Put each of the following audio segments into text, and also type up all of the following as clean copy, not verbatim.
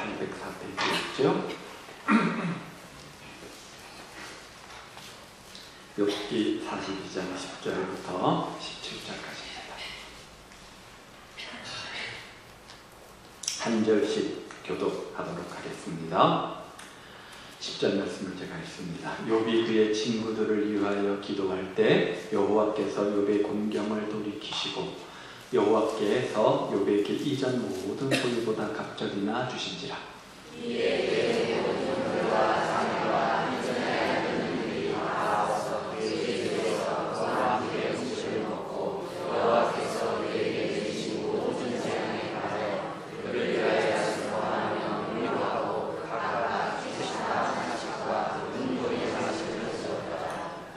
804페이지였죠. 욥기 42장 10절부터 17절까지입니다. 한 절씩 교독하도록 하겠습니다. 10절 말씀을 제가 읽습니다. 욥이 그의 친구들을 위하여 기도할 때 여호와께서 욥의 곤경을 돌이키시고 여호와께서 욥에게 이전 모든 소유보다 갑절이나 주신지라. 이에 모든 물과 사내와 이전에 있는 일이 다 와서 그의 집에서 그와 함께 음식을 먹고 여호와께서 그에게 주신 모든 재앙에 가하여 그를 위하여 슬퍼하며 위로하고 각각 주시다 하나씩과 은돌이 하나씩을 주었다.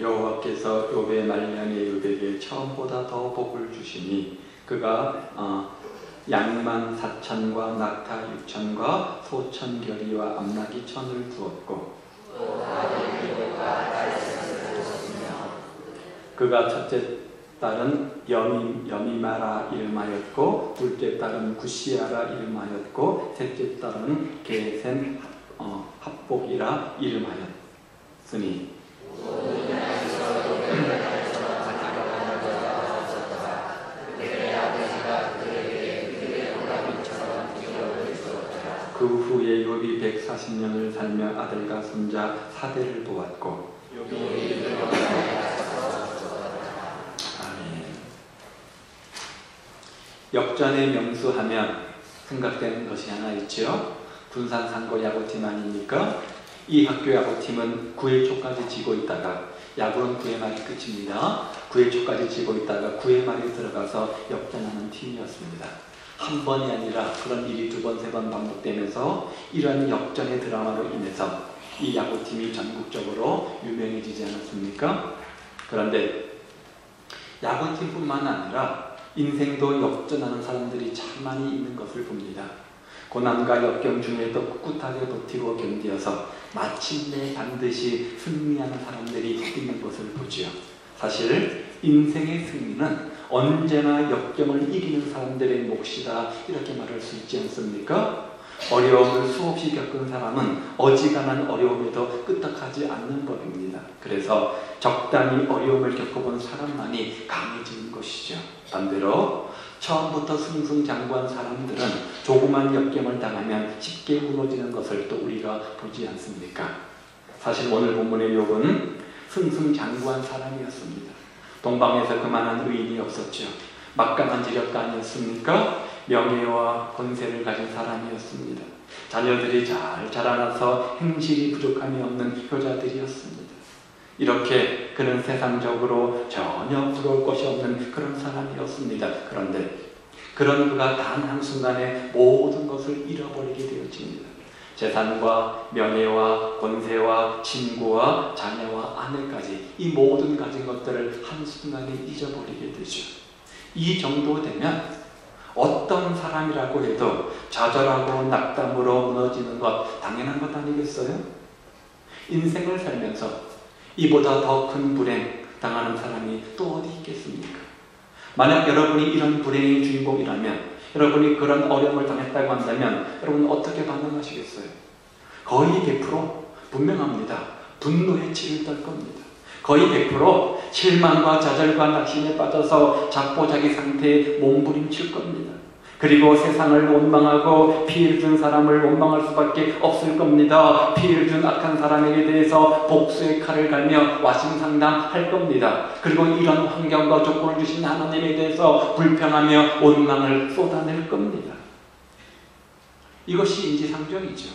여호와께서 욥의 말년에 욥에게 처음보다 더 복을 주시니 그가 양만 4천과 낙타 6천과 소천 결의와 암나기 1,000을 두었고 그가 첫째 딸은 여미마라 이름하였고 둘째 딸은 구시아라 이름하였고 셋째 딸은 게센 합복이라 이름하였으니 그 후에 욥이 140년을 살며 아들과 손자 4대를 보았고 아멘. 역전에 명수하면 생각되는 것이 하나 있죠. 군산 상고 야구팀 아닙니까? 이 학교 야구팀은 9회 초까지 지고 있다가 야구는 9회 말이 끝입니다. 9회 초까지 지고 있다가 9회 말에 들어가서 역전하는 팀이었습니다. 한 번이 아니라 그런 일이 2번, 3번 반복되면서 이러한 역전의 드라마로 인해서 이 야구팀이 전국적으로 유명해지지 않았습니까? 그런데 야구팀뿐만 아니라 인생도 역전하는 사람들이 참 많이 있는 것을 봅니다. 고난과 역경 중에도 꿋꿋하게 버티고 견디어서 마침내 반드시 승리하는 사람들이 있는 것을 보지요. 사실 인생의 승리는 언제나 역경을 이기는 사람들의 몫이다 이렇게 말할 수 있지 않습니까? 어려움을 수없이 겪은 사람은 어지간한 어려움에도 끄떡하지 않는 법입니다. 그래서 적당히 어려움을 겪어본 사람만이 강해지는 것이죠. 반대로 처음부터 승승장구한 사람들은 조그만 역경을 당하면 쉽게 무너지는 것을 또 우리가 보지 않습니까? 사실 오늘 본문의 욥은 승승장구한 사람이었습니다. 동방에서 그만한 의인이 없었죠. 막강한 지력가 아니었습니까? 명예와 권세를 가진 사람이었습니다. 자녀들이 잘 자라나서 행실이 부족함이 없는 효자들이었습니다. 이렇게 그는 세상적으로 전혀 부러울 것이 없는 그런 사람이었습니다. 그런데 그런 그가 단 한순간에 모든 것을 잃어버리게 되어집니다. 재산과 명예와 권세와 친구와 자녀와 아내까지 이 모든 가진 것들을 한순간에 잊어버리게 되죠. 이 정도 되면 어떤 사람이라고 해도 좌절하고 낙담으로 무너지는 것 당연한 것 아니겠어요? 인생을 살면서 이보다 더 큰 불행 당하는 사람이 또 어디 있겠습니까? 만약 여러분이 이런 불행의 주인공이라면 여러분이 그런 어려움을 당했다고 한다면 여러분 어떻게 반응하시겠어요? 거의 100% 분명합니다. 분노에 치를 떨 겁니다. 거의 100% 실망과 좌절과 낙심에 빠져서 자포자기 상태에 몸부림칠 겁니다. 그리고 세상을 원망하고 피해를 준 사람을 원망할 수밖에 없을 겁니다. 피해를 준 악한 사람에게 대해서 복수의 칼을 갈며 와심상담할 겁니다. 그리고 이런 환경과 조건을 주신 하나님에 대해서 불평하며 원망을 쏟아낼 겁니다. 이것이 인지상정이죠.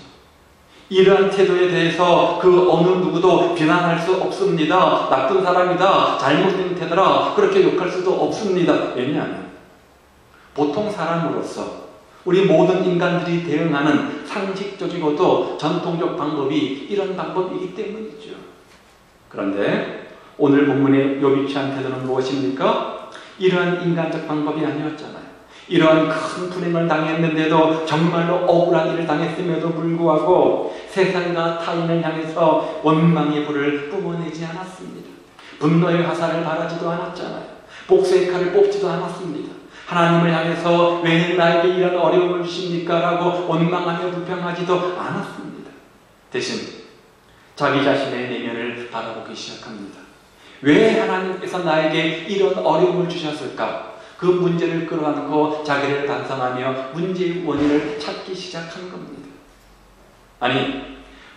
이러한 태도에 대해서 그 어느 누구도 비난할 수 없습니다. 나쁜 사람이다, 잘못된 태도라 그렇게 욕할 수도 없습니다. 왜냐하면 보통 사람으로서 우리 모든 인간들이 대응하는 상식적이고도 전통적 방법이 이런 방법이기 때문이죠. 그런데 오늘 본문의 욥이 취한 태도는 무엇입니까? 이러한 인간적 방법이 아니었잖아요. 이러한 큰 불행을 당했는데도 정말로 억울한 일을 당했음에도 불구하고 세상과 타인을 향해서 원망의 불을 뿜어내지 않았습니다. 분노의 화살을 바라지도 않았잖아요. 복수의 칼을 뽑지도 않았습니다. 하나님을 향해서 왜 나에게 이런 어려움을 주십니까? 라고 원망하며 불평하지도 않았습니다. 대신 자기 자신의 내면을 바라보기 시작합니다. 왜 하나님께서 나에게 이런 어려움을 주셨을까? 그 문제를 끌어안고 자기를 반성하며 문제의 원인을 찾기 시작한 겁니다. 아니,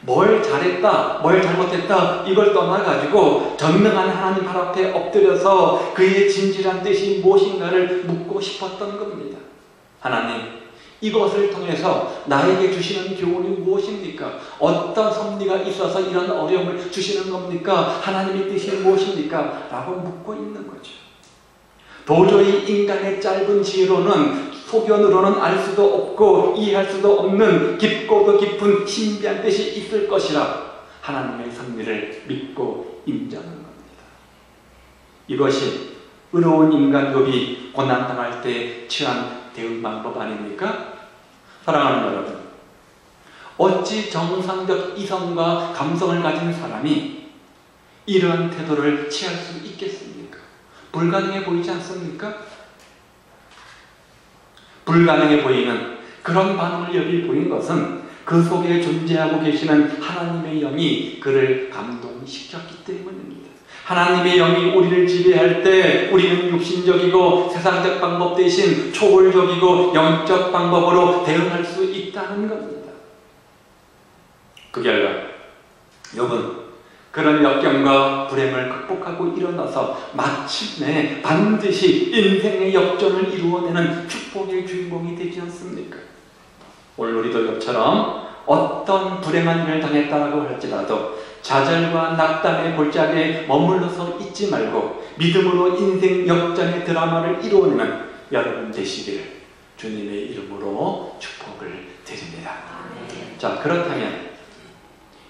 뭘 잘했다, 뭘 잘못했다 이걸 떠나가지고 전능한 하나님 발 앞에 엎드려서 그의 진실한 뜻이 무엇인가를 묻고 싶었던 겁니다. 하나님, 이것을 통해서 나에게 주시는 교훈이 무엇입니까? 어떤 섭리가 있어서 이런 어려움을 주시는 겁니까? 하나님의 뜻이 무엇입니까? 라고 묻고 있는 거죠. 도저히 인간의 짧은 지혜로는 소견으로는 알 수도 없고 이해할 수도 없는 깊고도 깊은 신비한 뜻이 있을 것이라 하나님의 섭리를 믿고 인정하는 겁니다. 이것이 의로운 인간 욥이 고난당할 때 취한 대응 방법 아닙니까? 사랑하는 여러분, 어찌 정상적 이성과 감성을 가진 사람이 이러한 태도를 취할 수 있겠습니까? 불가능해 보이지 않습니까? 불가능해 보이는 그런 반응을 욥이 보인 것은 그 속에 존재하고 계시는 하나님의 영이 그를 감동시켰기 때문입니다. 하나님의 영이 우리를 지배할 때 우리는 육신적이고 세상적 방법 대신 초월적이고 영적 방법으로 대응할 수 있다는 겁니다. 그 결과 욥은 그런 역경과 불행을 극복하고 일어나서 마침내 반드시 인생의 역전을 이루어내는 축복의 주인공이 되지 않습니까? 오늘 우리도 욥처럼 어떤 불행한 일을 당했다고 할지라도 좌절과 낙담의 골짜기에 머물러서 있지 말고 믿음으로 인생 역전의 드라마를 이루어내는 여러분 되시기를 주님의 이름으로 축복을 드립니다. 자, 그렇다면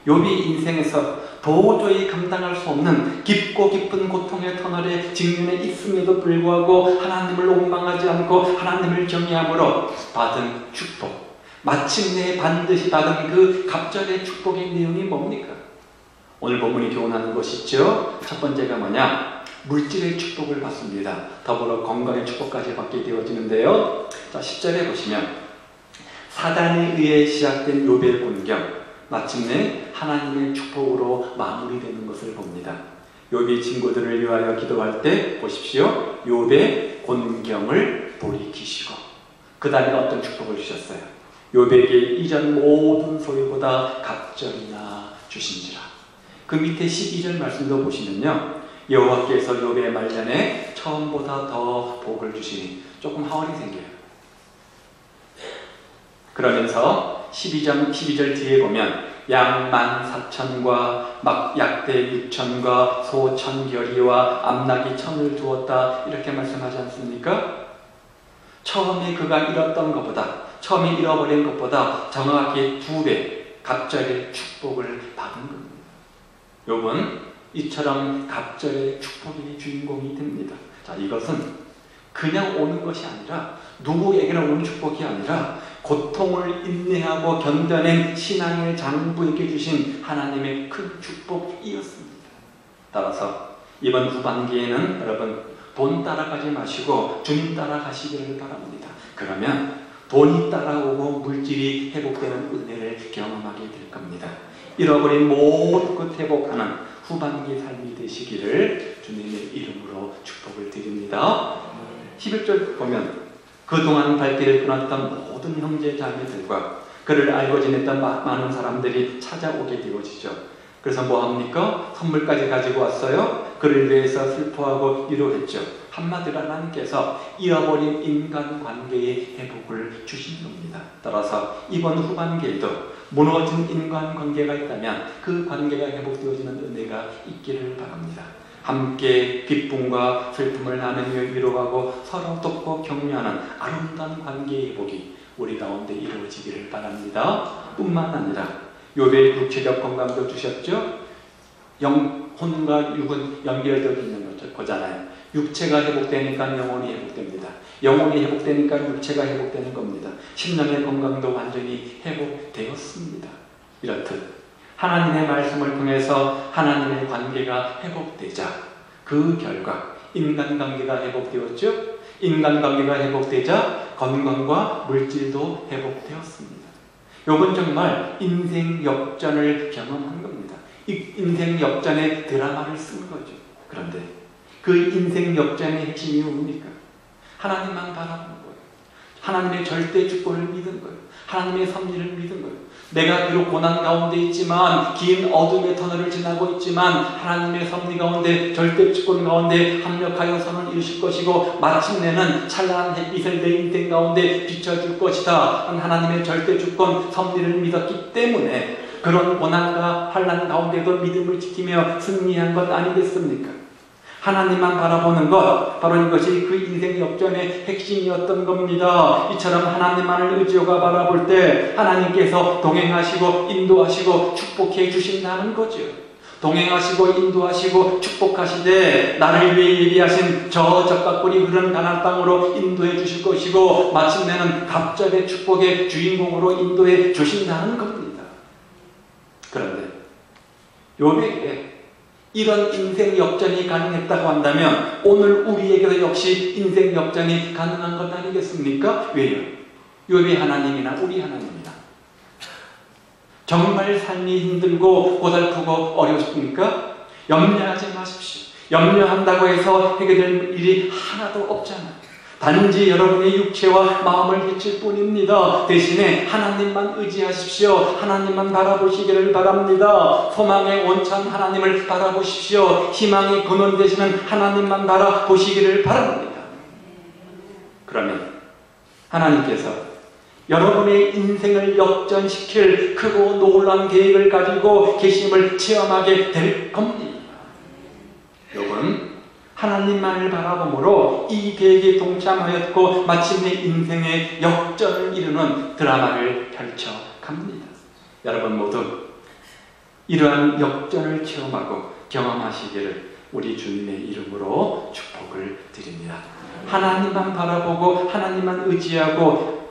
욥이 인생에서 도저히 감당할 수 없는 깊고 깊은 고통의 터널에 직면해 있음에도 불구하고 하나님을 원망하지 않고 하나님을 경외함으로 받은 축복, 마침내 반드시 받은 그 갑절의 축복의 내용이 뭡니까? 오늘 본문이 교훈하는 것이 있죠. 첫 번째가 뭐냐? 물질의 축복을 받습니다. 더불어 건강의 축복까지 받게 되어지는데요. 자, 10절에 보시면 사단에 의해 시작된 욥의 곤경, 마침내 하나님의 축복으로 마무리되는 것을 봅니다. 욥이 친구들을 위하여 기도할 때 보십시오. 욥의 곤경을 돌이키시고 그 다음에 어떤 축복을 주셨어요? 욥에게 이전 모든 소유보다 갑절이나 주신지라. 그 밑에 12절 말씀도 보시면요, 여호와께서 욥의 말년에 처음보다 더 복을 주시니 조금 하월이 생겨요. 그러면서 12절 뒤에 보면 양 14,000과 약대 6,000과 소 1,000결이와 암나귀 1,000을 두었다 이렇게 말씀하지 않습니까? 처음에 그가 잃었던 것보다, 처음에 잃어버린 것보다 정확히 2배 갑절의 축복을 받은 겁니다. 욥은 이처럼 갑절의 축복의 주인공이 됩니다. 자, 이것은 그냥 오는 것이 아니라, 누구에게나 오는 축복이 아니라 고통을 인내하고 견뎌낸 신앙의 장부에게 주신 하나님의 큰 축복이었습니다. 따라서 이번 후반기에는 여러분 돈 따라가지 마시고 주님 따라가시기를 바랍니다. 그러면 돈이 따라오고 물질이 회복되는 은혜를 경험하게 될 겁니다. 잃어버린 모든 것 회복하는 후반기 삶이 되시기를 주님의 이름으로 축복을 드립니다. 11절 보면 그동안 발길을 끊었던 모든 형제 자매들과 그를 알고 지냈던 많은 사람들이 찾아오게 되어지죠. 그래서 뭐합니까? 선물까지 가지고 왔어요. 그를 위해서 슬퍼하고 위로했죠. 한마디로 하나님께서 잃어버린 인간관계의 회복을 주신 겁니다. 따라서 이번 후반기에도 무너진 인간관계가 있다면 그 관계가 회복되어지는 은혜가 있기를 바랍니다. 함께 기쁨과 슬픔을 나누며 위로하고 서로 돕고 격려하는 아름다운 관계의 회복이 우리 가운데 이루어지기를 바랍니다. 뿐만 아니라 욥의 육체적 건강도 주셨죠. 영혼과 육은 연결되어 있는 거잖아요. 육체가 회복되니까 영혼이 회복됩니다. 영혼이 회복되니까 육체가 회복되는 겁니다. 심령의 건강도 완전히 회복되었습니다. 이렇듯 하나님의 말씀을 통해서 하나님의 관계가 회복되자 그 결과 인간관계가 회복되었죠. 인간관계가 회복되자 건강과 물질도 회복되었습니다. 욥은 정말 인생 역전을 경험한 겁니다. 이 인생 역전의 드라마를 쓴 거죠. 그런데 그 인생 역전의 핵심이 뭡니까? 하나님만 바라보는 거예요. 하나님의 절대 주권을 믿은 거예요. 하나님의 섭리를 믿은 거예요. 내가 비록 고난 가운데 있지만, 긴 어둠의 터널을 지나고 있지만 하나님의 섭리 가운데, 절대 주권 가운데 합력하여 선을 이루실 것이고 마침내는 찬란한 햇빛을 내 인생 가운데 비춰줄 것이다. 하나님의 절대 주권 섭리를 믿었기 때문에 그런 고난과 환난 가운데도 믿음을 지키며 승리한 것 아니겠습니까? 하나님만 바라보는 것, 바로 이것이 그 인생 역전의 핵심이었던 겁니다. 이처럼 하나님만을 의지하고 바라볼 때 하나님께서 동행하시고 인도하시고 축복해 주신다는 거죠. 동행하시고 인도하시고 축복하시되 나를 위해 예비하신 저 적각골이 흐르는 가나안 땅으로 인도해 주실 것이고 마침내는 갑절의 축복의 주인공으로 인도해 주신다는 겁니다. 그런데 욥에게 이런 인생 역전이 가능했다고 한다면 오늘 우리에게도 역시 인생 역전이 가능한 것 아니겠습니까? 왜요? 욥의 하나님이나 우리 하나님이나 정말 삶이 힘들고 고달프고 어렵습니까? 염려하지 마십시오. 염려한다고 해서 해결될 일이 하나도 없잖아요. 단지 여러분의 육체와 마음을 해칠 뿐입니다. 대신에 하나님만 의지하십시오. 하나님만 바라보시기를 바랍니다. 소망의 원천 하나님을 바라보십시오. 희망의 근원 되시는 하나님만 바라보시기를 바랍니다. 그러면 하나님께서 여러분의 인생을 역전시킬 크고 놀라운 계획을 가지고 계심을 체험하게 될 겁니다. 욥은 하나님만을 바라보므로 이 계획에 동참하였고 마침내 인생의 역전을 이루는 드라마를 펼쳐갑니다. 여러분 모두 이러한 역전을 체험하고 경험하시기를 우리 주님의 이름으로 축복을 드립니다. 하나님만 바라보고 하나님만 의지하고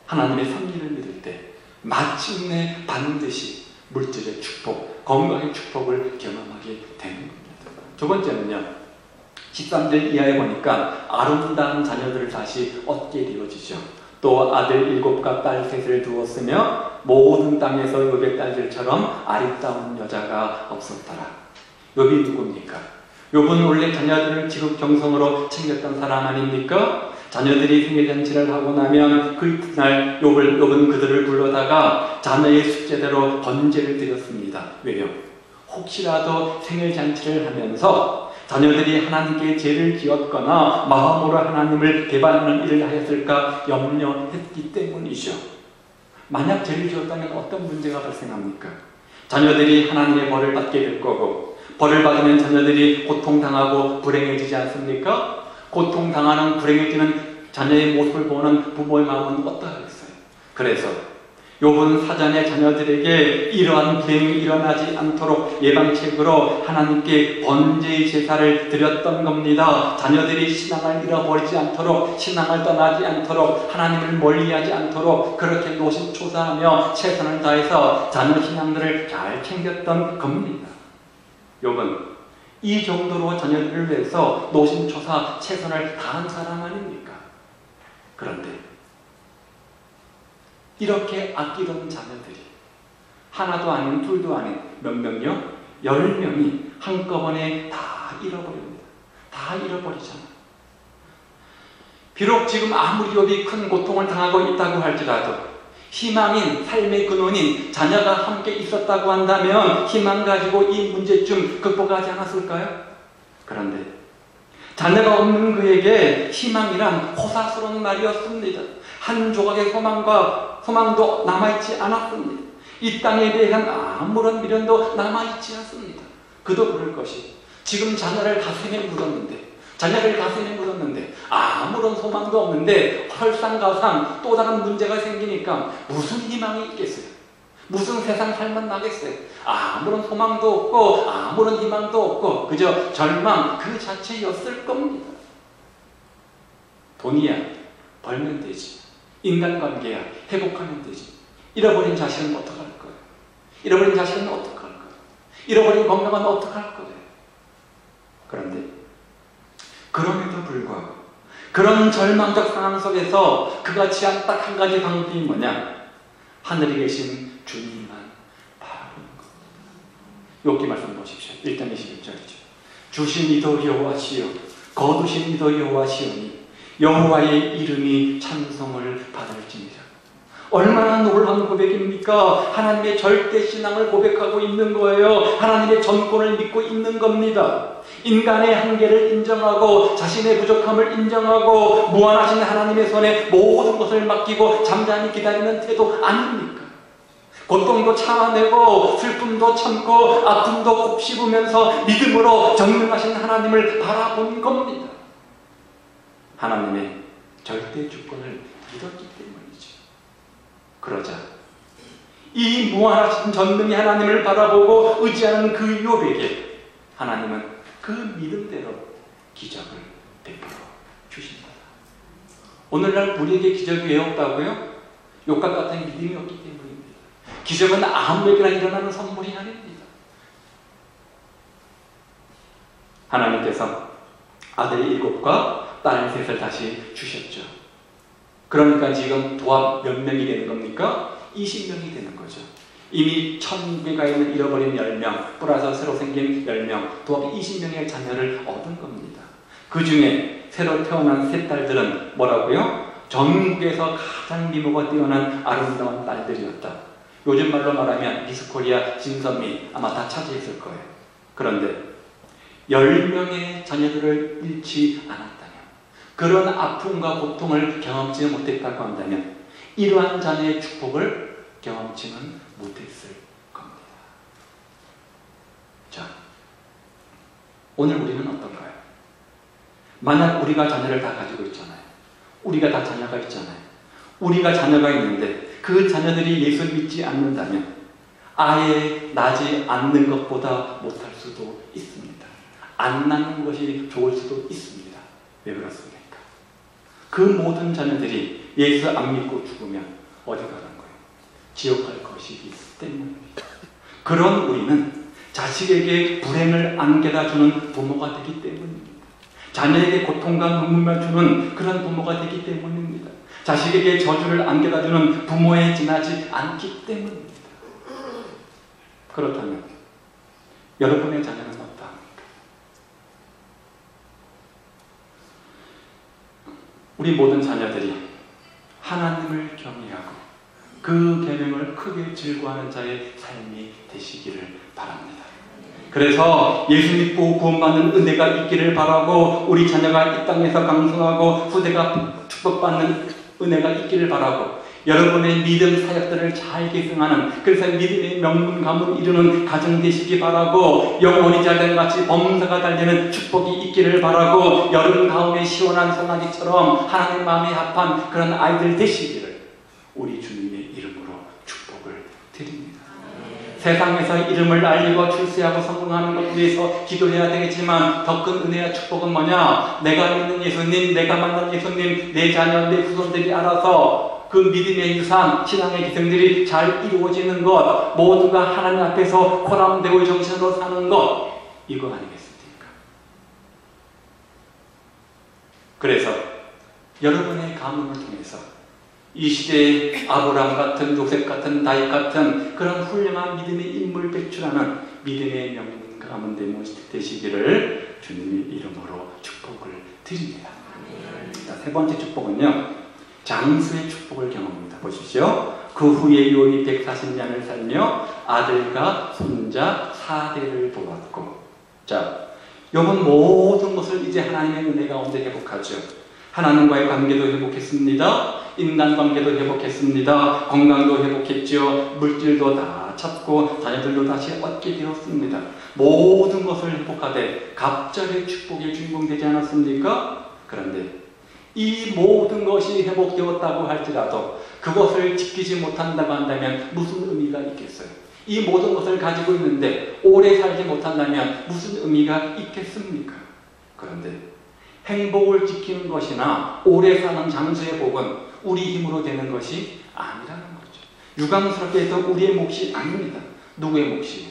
하나님의 섭리를 믿을 때 마침내 반드시 물질의 축복, 건강의 축복을 경험하게 되는 겁니다. 두 번째는요, 13절 이하에 보니까 아름다운 자녀들을 다시 얻게 되어지죠. 또 아들 7과 딸 3을 두었으며 모든 땅에서 욥의 딸들처럼 아름다운 여자가 없었더라. 욥이 누굽니까? 욥은 원래 자녀들을 지극정성으로 챙겼던 사람 아닙니까? 자녀들이 생일잔치를 하고 나면 그 이튿날 욥은 그들을 불러다가 자녀의 숙제대로 번제를 드렸습니다. 왜요? 혹시라도 생일잔치를 하면서 자녀들이 하나님께 죄를 지었거나 마음으로 하나님을 배반하는 일을 하였을까 염려했기 때문이죠. 만약 죄를 지었다면 어떤 문제가 발생합니까? 자녀들이 하나님의 벌을 받게 될 거고, 벌을 받으면 자녀들이 고통당하고 불행해지지 않습니까? 고통당하는 불행해지는 자녀의 모습을 보는 부모의 마음은 어떠하겠어요? 그래서 욥은 사전에 자녀들에게 이러한 불행이 일어나지 않도록 예방책으로 하나님께 번제의 제사를 드렸던 겁니다. 자녀들이 신앙을 잃어버리지 않도록, 신앙을 떠나지 않도록, 하나님을 멀리하지 않도록 그렇게 노심초사하며 최선을 다해서 자녀 신앙들을 잘 챙겼던 겁니다. 욥은 이 정도로 자녀들을 위해서 노심초사 최선을 다한 사람 아닙니까? 그런데 이렇게 아끼던 자녀들이 하나도 아닌 둘도 아닌 몇 명요? 10명이 한꺼번에 다 잃어버립니다. 다 잃어버리잖아요. 비록 지금 아무리 욥이 큰 고통을 당하고 있다고 할지라도 희망인 삶의 근원인 자녀가 함께 있었다고 한다면 희망 가지고 이 문제점 극복하지 않았을까요? 그런데 자녀가 없는 그에게 희망이란 호사스러운 말이었습니다. 한 조각의 소망도 남아있지 않았습니다. 이 땅에 대한 아무런 미련도 남아있지 않습니다. 그도 그럴 것이 지금 자녀를 가슴에 묻었는데 아무런 소망도 없는데 설상가상 또 다른 문제가 생기니까 무슨 희망이 있겠어요? 무슨 세상 살만 나겠어요? 아무런 소망도 없고 아무런 희망도 없고 그저 절망 그 자체였을 겁니다. 돈이야 벌면 되지, 인간관계야 회복하면 되지, 잃어버린 자식은 어떡할 거예요? 잃어버린 자식은 어떡할 거예요? 잃어버린 건강은 어떡할 거예요? 그런데 그럼에도 불구하고 그런 절망적 상황 속에서 그가 취한 딱 한 가지 방법이 뭐냐? 하늘에 계신 주님만 바라보는 겁니다. 욥기 말씀 보십시오. 1장 21절이죠. 주신 이도 여호와시요 거두신 이도 여호와시오니 여호와의 이름이 찬송을 받을지니라. 얼마나 놀라운 고백입니까? 하나님의 절대 신앙을 고백하고 있는 거예요. 하나님의 전권을 믿고 있는 겁니다. 인간의 한계를 인정하고 자신의 부족함을 인정하고 무한하신 하나님의 손에 모든 것을 맡기고 잠잠히 기다리는 태도 아닙니까? 고통도 참아내고 슬픔도 참고 아픔도 곱씹으면서 믿음으로 정령하신 하나님을 바라본 겁니다. 하나님의 절대 주권을 믿었기 때문이죠. 그러자 이 무한하신 전능의 하나님을 바라보고 의지하는 그 욥에게 하나님은 그 믿음대로 기적을 베풀어 주십니다. 오늘날 우리에게 기적이 왜 없다고요? 욥과 같은 믿음이 없기 때문입니다. 기적은 아무에게나 일어나는 선물이 아닙니다. 하나님께서 아들 7과 딸 3을 다시 주셨죠. 그러니까 지금 도합 몇 명이 되는 겁니까? 20명이 되는 거죠. 이미 천국에 있는 잃어버린 10명, 플러스 새로 생긴 10명, 도합 20명의 자녀를 얻은 겁니다. 그 중에 새로 태어난 3딸들은 뭐라고요? 전국에서 가장 미모가 뛰어난 아름다운 딸들이었다. 요즘 말로 말하면 미스코리아, 진선미 아마 다 차지했을 거예요. 그런데 10명의 자녀들을 잃지 않았다면, 그런 아픔과 고통을 경험치 못했다고 한다면 이러한 자녀의 축복을 경험치는 못했을 겁니다. 자, 오늘 우리는 어떤가요? 만약 우리가 자녀를 다 가지고 있잖아요. 우리가 다 자녀가 있잖아요. 우리가 자녀가 있는데 그 자녀들이 예수를 믿지 않는다면 아예 나지 않는 것보다 못할 수도 있습니다. 안 낳는 것이 좋을 수도 있습니다. 왜 그렇습니까? 그 모든 자녀들이 예수 안 믿고 죽으면 어디 가는 거예요? 지옥 갈 것이기 때문입니다. 그런 우리는 자식에게 불행을 안겨다 주는 부모가 되기 때문입니다. 자녀에게 고통과 눈물만 주는 그런 부모가 되기 때문입니다. 자식에게 저주를 안겨다 주는 부모에 지나지 않기 때문입니다. 그렇다면 여러분의 자녀는 어떠합니까? 우리 모든 자녀들이 하나님을 경외하고 그 계명을 크게 즐거워하는 자의 삶이 되시기를 바랍니다. 그래서 예수 믿고 구원받는 은혜가 있기를 바라고, 우리 자녀가 이 땅에서 강성하고 후대가 축복받는 은혜가 있기를 바라고, 여러분의 믿음 사역들을 잘 계승하는, 그래서 믿음의 명문 가문 이루는 가정 되시기 바라고, 영원히 잘된 같이 범사가 달리는 축복이 있기를 바라고, 여름 가을의 시원한 소나기처럼 하나님 마음에 합한 그런 아이들 되시기를 우리 주님의 이름으로 축복을 드립니다. 세상에서 이름을 알리고 출세하고 성공하는 것 위해서 기도해야 되겠지만 더 큰 은혜와 축복은 뭐냐? 내가 믿는 예수님, 내가 만난 예수님, 내 자녀, 내 후손들이 알아서 그 믿음의 유산, 신앙의 기생들이 잘 이루어지는 것, 모두가 하나님 앞에서 코람대오의 정신으로 사는 것, 이거 아니겠습니까? 그래서 여러분의 가문을 통해서 이 시대에 아브라함 같은, 요셉 같은, 다윗 같은 그런 훌륭한 믿음의 인물 배출하는 믿음의 명문 가문 되시기를 주님의 이름으로 축복을 드립니다. 자, 세 번째 축복은요, 장수의 축복을 경험합니다. 보십시오. 그 후에 욥이 140년을 살며 아들과 손자 4대를 보았고, 자, 욥은 모든 것을 이제 하나님의 은혜 가운데 회복하죠. 하나님과의 관계도 회복했습니다. 인간관계도 회복했습니다. 건강도 회복했죠. 물질도 다 찾고 자녀들도 다시 얻게 되었습니다. 모든 것을 회복하되 갑자기 축복의 주인공 되지 않았습니까? 그런데 이 모든 것이 회복되었다고 할지라도 그것을 지키지 못한다고 한다면 무슨 의미가 있겠어요? 이 모든 것을 가지고 있는데 오래 살지 못한다면 무슨 의미가 있겠습니까? 그런데 행복을 지키는 것이나 오래 사는 장수의 복은 우리 힘으로 되는 것이 아니라는 거죠. 유감스럽게 해도 우리의 몫이 아닙니다. 누구의 몫이에요?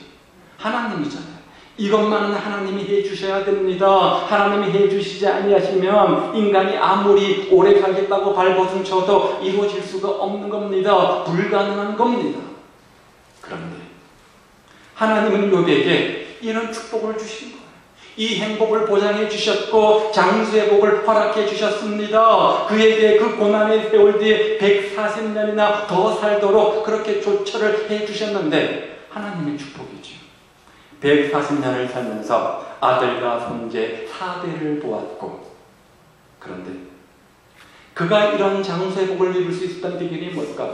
하나님이잖아요. 이것만은 하나님이 해주셔야 됩니다. 하나님이 해주시지 아니하시면 인간이 아무리 오래 살겠다고 발버둥 쳐도 이루어질 수가 없는 겁니다. 불가능한 겁니다. 그런데 하나님은 욥에게 이런 축복을 주신 거예요. 이 행복을 보장해 주셨고 장수의 복을 허락해 주셨습니다. 그에게 그 고난의 세월 뒤에 140년이나 더 살도록 그렇게 조처를 해 주셨는데 하나님의 축복이죠. 140년을 살면서 아들과 손재 4대를 보았고, 그런데 그가 이런 장수의 복을 누릴 수 있었던 비결이 뭘까?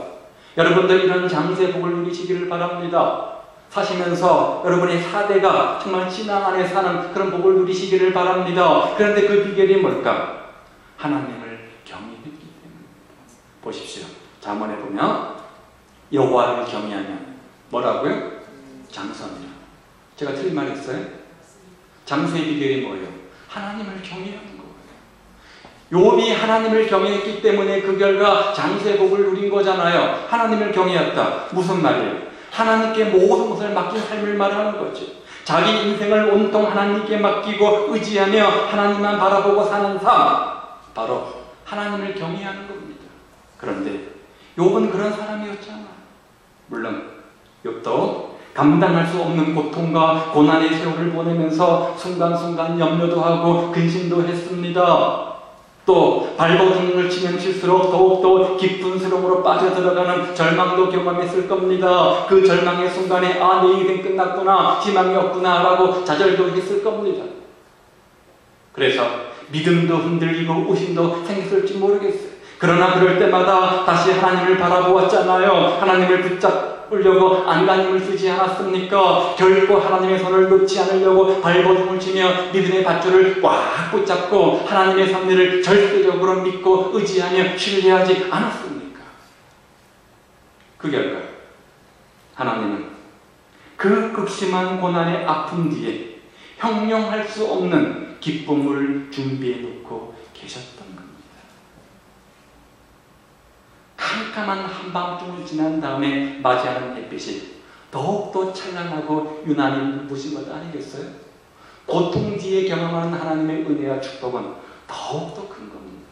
여러분들 이런 장수의 복을 누리시기를 바랍니다. 사시면서 여러분의 4대가 정말 신앙 안에 사는 그런 복을 누리시기를 바랍니다. 그런데 그 비결이 뭘까? 하나님을 경외했기 때문입니다. 보십시오. 잠언에 보면 여호와를 경외하면 뭐라고요? 장수합니다. 제가 틀린 말 했어요? 장수의 비결이 뭐예요? 하나님을 경외하는 거예요. 욥이 하나님을 경외했기 때문에 그 결과 장수의 복을 누린 거잖아요. 하나님을 경외했다. 무슨 말이에요? 하나님께 모든 것을 맡긴 삶을 말하는 거죠. 자기 인생을 온통 하나님께 맡기고 의지하며 하나님만 바라보고 사는 삶, 바로 하나님을 경외하는 겁니다. 그런데 욥은 그런 사람이었잖아요. 물론 욥도 감당할 수 없는 고통과 고난의 세월을 보내면서 순간순간 염려도 하고 근심도 했습니다. 또 발버둥을 치면 칠수록 더욱더 깊은 수렁으로 빠져들어가는 절망도 경험했을 겁니다. 그 절망의 순간에 아, 내 인생 끝났구나, 희망이 없구나 라고 좌절도 했을 겁니다. 그래서 믿음도 흔들리고 의심도 생겼을지 모르겠어요. 그러나 그럴 때마다 다시 하나님을 바라보았잖아요. 하나님을 붙잡으려고 안간힘을 쓰지 않았습니까? 결코 하나님의 손을 놓지 않으려고 발버둥을 치며 믿음의 밧줄을 꽉 붙잡고 하나님의 섭리를 절대적으로 믿고 의지하며 신뢰하지 않았습니까? 그 결과 하나님은 그 극심한 고난의 아픔 뒤에 형용할 수 없는 기쁨을 준비해 놓고 계셨던 겁니다. 캄캄한 한밤중을 지난 다음에 맞이하는 햇빛이 더욱더 찬란하고 유난히 눈부신 것 아니겠어요? 고통 뒤에 경험하는 하나님의 은혜와 축복은 더욱더 큰 겁니다.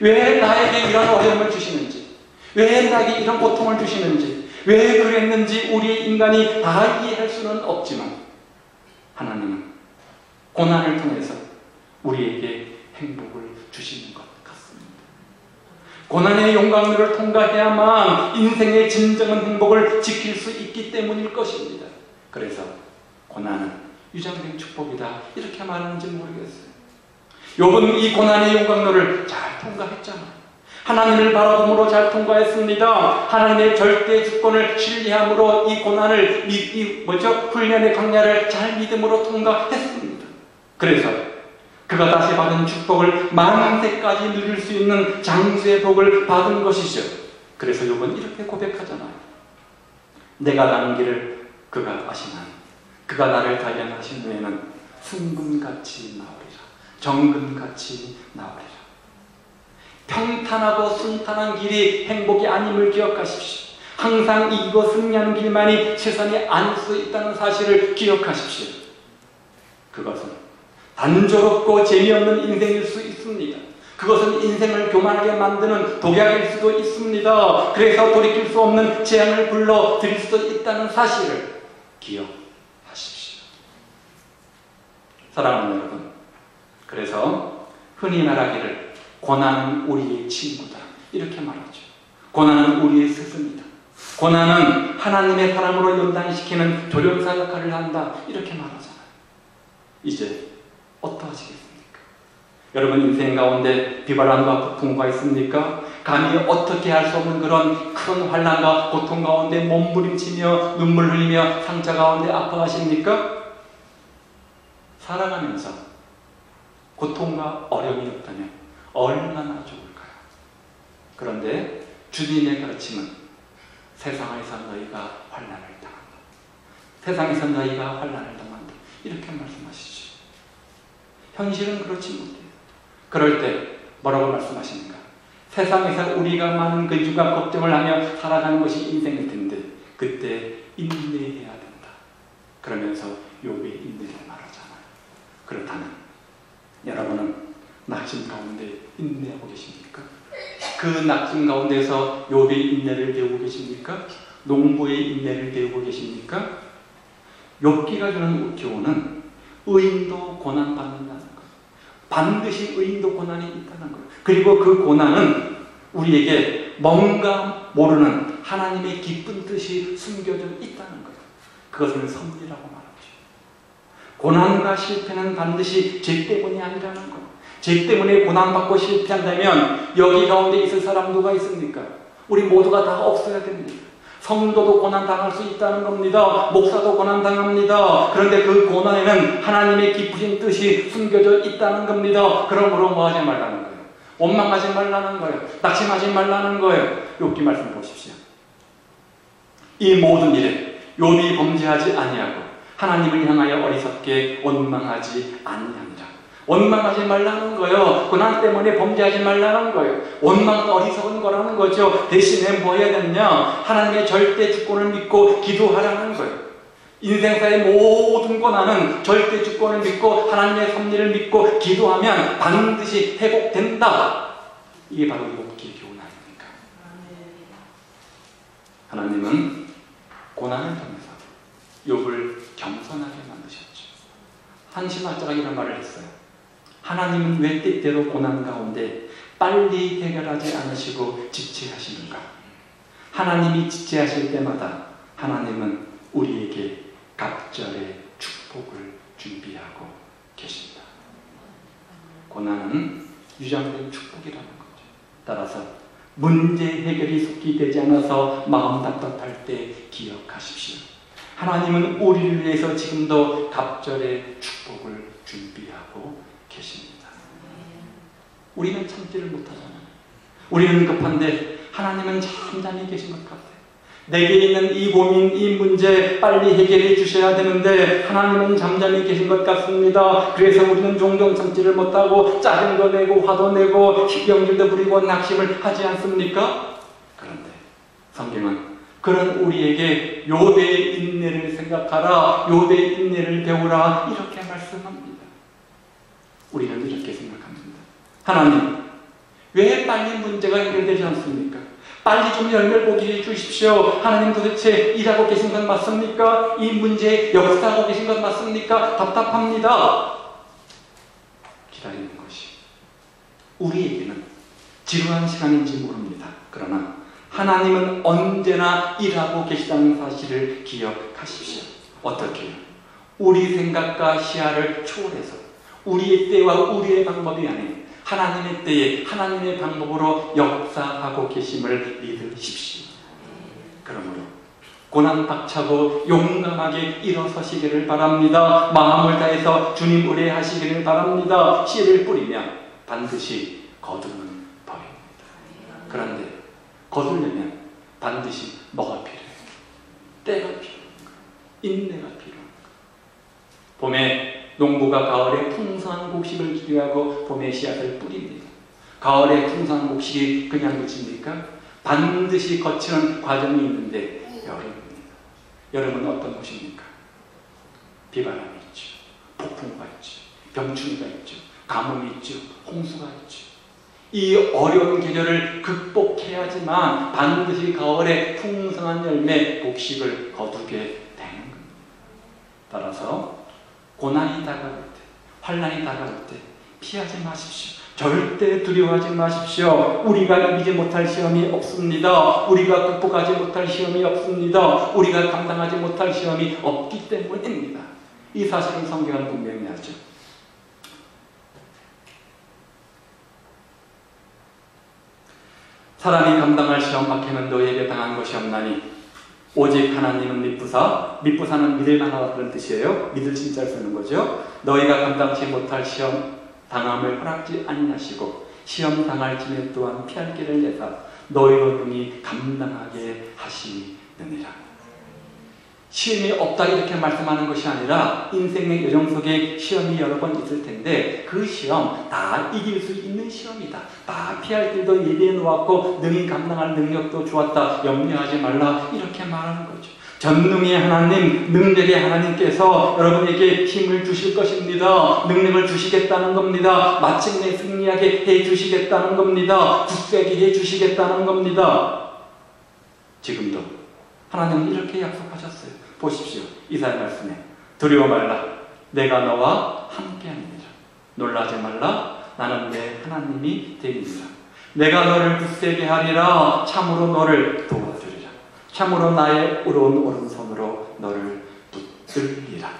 왜 나에게 이런 어려움을 주시는지, 왜 나에게 이런 고통을 주시는지, 왜 그랬는지 우리 인간이 다 이해할 수는 없지만 하나님은 고난을 통해서 우리에게 행복을 주시는 것 같습니다. 고난의 용광로를 통과해야만 인생의 진정한 행복을 지킬 수 있기 때문일 것입니다. 그래서 고난은 유장된 축복이다 이렇게 말하는지 모르겠어요. 욥은 이 고난의 용광로를 잘 통과했잖아요. 하나님을 바라봄으로 잘 통과했습니다. 하나님의 절대 주권을 신뢰함으로 이 고난을 훈련의 강야를 잘 믿음으로 통과했습니다. 그래서 그가 다시 받은 축복을 만세까지 누릴 수 있는 장수의 복을 받은 것이죠. 그래서 욥은 이렇게 고백하잖아요. 내가 가는 길을 그가 아시나니 그가 나를 단련하신 후에는 순금같이 나오리라. 정금같이 나오리라. 평탄하고 순탄한 길이 행복이 아님을 기억하십시오. 항상 이기고 승리하는 길만이 세상에 안 수 있다는 사실을 기억하십시오. 그것은 단조롭고 재미없는 인생일 수 있습니다. 그것은 인생을 교만하게 만드는 독약일 수도 있습니다. 그래서 돌이킬 수 없는 재앙을 불러들일 수도 있다는 사실을 기억하십시오. 사랑하는 여러분, 그래서 흔히 말하기를 고난은 우리의 친구다 이렇게 말하죠. 고난은 우리의 스승이다. 고난은 하나님의 사람으로 연단시키는 조련사 역할을 한다 이렇게 말하잖아요. 이제 어떠하시겠습니까? 여러분 인생 가운데 비바람과 폭풍과 있습니까? 감히 어떻게 할 수 없는 그런 큰 환난과 고통 가운데 몸부림치며 눈물 흘리며 상처 가운데 아파하십니까? 살아가면서 고통과 어려움이 없다면 얼마나 좋을까요? 그런데 주님의 가르침은 세상에서 너희가 환난을 당한다. 세상에서 너희가 환난을 당한다. 이렇게 말씀하시죠. 현실은 그렇지 못해요. 그럴 때 뭐라고 말씀하십니까? 세상에서 우리가 많은 근심과 걱정을 하며 살아가는 것이 인생일 텐데 그때 인내해야 된다. 그러면서 그 낙심 가운데서 욥의 인내를 배우고 계십니까? 농부의 인내를 배우고 계십니까? 욥기가 주는 교훈은 의인도 고난받는다는 것. 반드시 의인도 고난이 있다는 것. 그리고 그 고난은 우리에게 뭔가 모르는 하나님의 깊은 뜻이 숨겨져 있다는 것. 그것을 섭리라고 말하죠. 고난과 실패는 반드시 죄 때문이 아니라는 것. 죄 때문에 고난받고 실패한다면 여기 가운데 있을 사람 누가 있습니까? 우리 모두가 다 없어야 됩니다. 성도도 고난당할 수 있다는 겁니다. 목사도 고난당합니다. 그런데 그 고난에는 하나님의 깊으신 뜻이 숨겨져 있다는 겁니다. 그러므로 뭐 하지 말라는 거예요? 원망하지 말라는 거예요. 낙심하지 말라는 거예요. 욥기 말씀 보십시오. 이 모든 일에 욥이 범죄하지 아니하고 하나님을 향하여 어리석게 원망하지 아니하니라. 원망하지 말라는 거예요. 고난 때문에 범죄하지 말라는 거예요. 원망은 어리석은 거라는 거죠. 대신에 뭐 해야 되느냐? 하나님의 절대 주권을 믿고 기도하라는 거예요. 인생사의 모든 고난은 절대 주권을 믿고 하나님의 섭리를 믿고 기도하면 반드시 회복된다. 이게 바로 욥기의 교훈 아닙니까? 하나님은 고난을 통해서 욥을 겸손하게 만드셨죠. 한 신학자가 이런 말을 했어요. 하나님은 왜 때때로 고난 가운데 빨리 해결하지 않으시고 지체하시는가? 하나님이 지체하실 때마다 하나님은 우리에게 갑절의 축복을 준비하고 계십니다. 고난은 유장된 축복이라는 거죠. 따라서 문제 해결이 속히 되지 않아서 마음 답답할 때 기억하십시오. 하나님은 우리를 위해서 지금도 갑절의 축복을 준비하고 계십니다. 우리는 참지를 못하잖아요. 우리는 급한데 하나님은 잠잠히 계신 것 같아요. 내게 있는 이 고민, 이 문제 빨리 해결해 주셔야 되는데 하나님은 잠잠히 계신 것 같습니다. 그래서 우리는 종종 참지를 못하고 짜증도 내고 화도 내고 신경질도 부리고 낙심을 하지 않습니까? 그런데 성경은 그런 우리에게 욥의 인내를 생각하라, 욥의 인내를 배우라 이렇게 말씀합니다. 우리는 이렇게 생각합니다. 하나님, 왜 빨리 문제가 해결되지 않습니까? 빨리 좀 열매를 보게 해주십시오. 하나님 도대체 일하고 계신 건 맞습니까? 이 문제에 역사하고 계신 건 맞습니까? 답답합니다. 기다리는 것이 우리에게는 지루한 시간인지 모릅니다. 그러나 하나님은 언제나 일하고 계시다는 사실을 기억하십시오. 어떻게요? 우리 생각과 시야를 초월해서 우리의 때와 우리의 방법이 아닌 하나님의 때에 하나님의 방법으로 역사하고 계심을 믿으십시오. 그러므로 고난 박차고 용감하게 일어서시기를 바랍니다. 마음을 다해서 주님 의뢰하시기를 바랍니다. 씨를 뿌리면 반드시 거두는 법입니다. 그런데 거두려면 반드시 뭐가 필요해요? 때가 필요한 거예요. 인내가 필요한 거예요. 봄에 농부가 가을에 풍성한 곡식을 기대하고 봄에 씨앗을 뿌립니다. 가을에 풍성한 곡식이 그냥 그칩니까? 반드시 거치는 과정이 있는데 여름입니다. 여름은 어떤 곳입니까? 비바람이 있죠. 폭풍우가 있죠. 병충해가 있죠. 가뭄이 있죠. 홍수가 있죠. 이 어려운 계절을 극복해야지만 반드시 가을에 풍성한 열매, 곡식을 거두게 되는 겁니다. 따라서 고난이 다가올 때, 환난이 다가올 때 피하지 마십시오. 절대 두려워하지 마십시오. 우리가 이기지 못할 시험이 없습니다. 우리가 극복하지 못할 시험이 없습니다. 우리가 감당하지 못할 시험이 없기 때문입니다. 이 사실은 성경은 분명히 하죠. 사람이 감당할 시험 밖에는 너에게 당한 것이 없나니 오직 하나님은 미쁘사는 믿을 만하다 그런 뜻이에요. 믿을 진짜를 쓰는 거죠. 너희가 감당치 못할 시험 당함을 허락지 아니하시고 시험 당할 짐에 또한 피할 길을 내사 너희로 능히 감당하게 하시느니라. 시험이 없다 이렇게 말씀하는 것이 아니라 인생의 여정 속에 시험이 여러 번 있을 텐데 그 시험 다 이길 수 있는 시험이다. 다 피할 길도 예비해 놓았고 능히 감당할 능력도 좋았다. 염려하지 말라 이렇게 말하는 거죠. 전능의 하나님, 능력의 하나님께서 여러분에게 힘을 주실 것입니다. 능력을 주시겠다는 겁니다. 마침내 승리하게 해주시겠다는 겁니다. 굳세게 해주시겠다는 겁니다. 지금도 하나님은 이렇게 약속하셨어요. 보십시오. 이사야 말씀에 두려워 말라. 내가 너와 함께하니라. 놀라지 말라. 나는 내 하나님이 되리라. 내가 너를 굳세게 하리라. 참으로 너를 도와주리라. 참으로 나의 의로운 오른손으로 너를 붙들리라.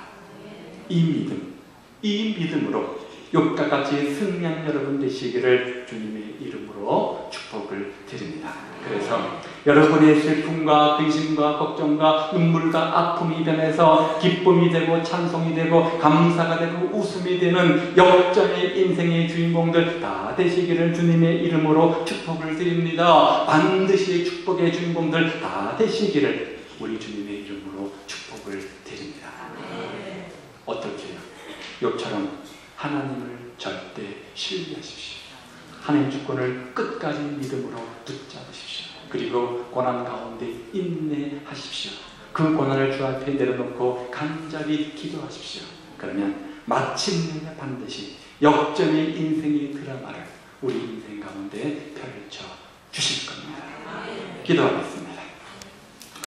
이 믿음으로 욥과 같이 승리한 여러분 되시기를 주님의 이름으로 축복을 드립니다. 그래서 여러분의 슬픔과 근심과 걱정과 눈물과 아픔이 변해서 기쁨이 되고 찬송이 되고 감사가 되고 웃음이 되는 역전의 인생의 주인공들 다 되시기를 주님의 이름으로 축복을 드립니다. 반드시 축복의 주인공들 다 되시기를 우리 주님의 이름으로 축복을 드립니다. 어떻게요? 욥처럼 하나님을 절대 신뢰하십시오. 하나님 주권을 끝까지 믿음으로 붙잡으십시오. 그리고 고난 가운데 인내하십시오. 그 고난을 주 앞에 내려놓고 간절히 기도하십시오. 그러면 마침내 반드시 역전의 인생의 드라마를 우리 인생 가운데 펼쳐 주실 겁니다. 기도하겠습니다.